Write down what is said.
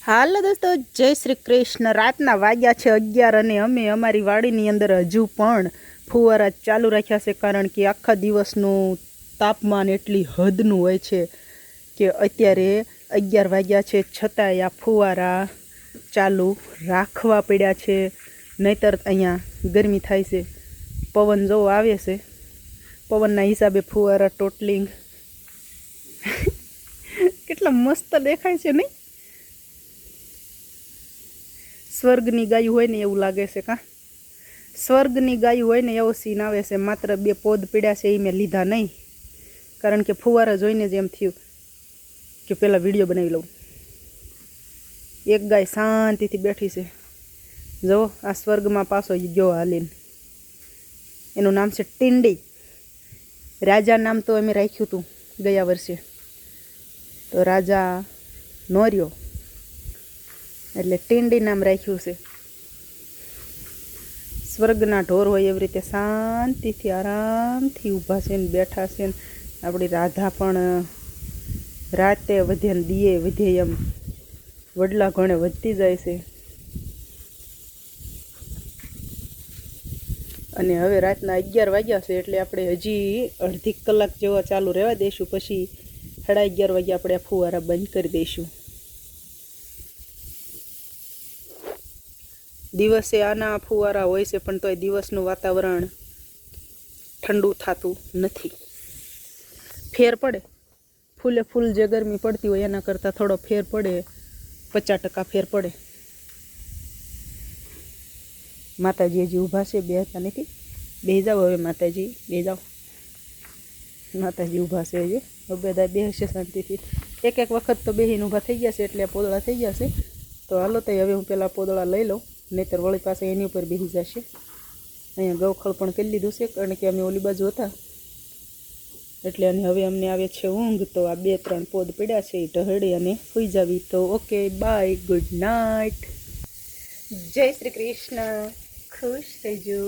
હાલો દોસ્તો, જય શ્રી કૃષ્ણ। રાતના વાગ્યા છે 11 અને અમે અમારી વાડીની અંદર હજુ પણ ફુવારા ચાલુ રાખ્યા છે, કારણ કે આખા દિવસનું તાપમાન એટલી હદનું હોય છે કે અત્યારે 11 વાગ્યા છે છતાંય આ ફુવારા ચાલુ રાખવા પડ્યા છે, નહીતર અહીંયા ગરમી થાય છે। પવન જો આવે છે, પવનના હિસાબે ફુવારા ટોટલિંગ કેટલા મસ્ત દેખાય છે નહીં? સ્વર્ગની ગાયું હોય ને એવું લાગે છે કાં? સ્વર્ગની ગાયું હોય ને એવો સીન આવે છે। માત્ર 2 પોદ પીડ્યા છે એ મેં લીધા નહીં, કારણ કે ફુવારા જોઈને જ એમ થયું કે પહેલાં વિડીયો બનાવી લઉં। એક ગાય શાંતિથી બેઠી છે, જુઓ આ સ્વર્ગમાં પાછો ગયો હાલીને। એનું નામ છે ટીંડી। રાજા નામ તો અમે રાખ્યું હતું ગયા વર્ષે, તો રાજા નો રહ્યો એટલે ટીંડી નામ રાખ્યું છે। સ્વર્ગના ઢોર હોય એવી રીતે શાંતિથી આરામથી ઊભા છે ને બેઠા છે ને આપણી રાધા પણ રાતે વધે ને દીએ વધે એમ વડલા ઘણે વધતી જાય છે। અને હવે રાતના 11 વાગ્યા છે એટલે આપણે હજી અડધી કલાક જેવા ચાલુ રહેવા દઈશું, પછી 11:30 વાગે આપણે આ ફુવારા બંધ કરી દઈશું। દિવસે આના ફુવારા હોય છે, પણ તોય દિવસનું વાતાવરણ ઠંડુ થતું નથી। ફેર પડે, ફૂલે ફૂલ જે ગરમી પડતી હોય એના કરતાં થોડો ફેર પડે, 50% ફેર પડે। માતાજી હજી ઊભા છે, બેહતા નથી। બેસી જાઓ હવે માતાજી, બેસી જાઓ। માતાજી ઊભા છે હજી, હવે બધા બેસશે શાંતિથી। એક વખત તો બેસીને ઊભા થઈ ગયા છે એટલે પોદળા થઈ ગયા છે। તો હાલો તો હવે હું પહેલાં પોદળા લઈ લઉં, નહીંતર વળી પાસે એની ઉપર બેસી જશે। અહીંયા ગૌખળ પણ કરી લીધું છે, કારણ કે અમે ઓલી બાજુ હતા એટલે અને હવે અમને આવે છે ઊંઘ। તો આ 2-3 પોદ પડ્યા છે એ ઢહળી અને સૂઈ જાવી। તો ઓકે, બાય, ગુડ નાઇટ, જય શ્રી કૃષ્ણ, ખુશ રહેજો।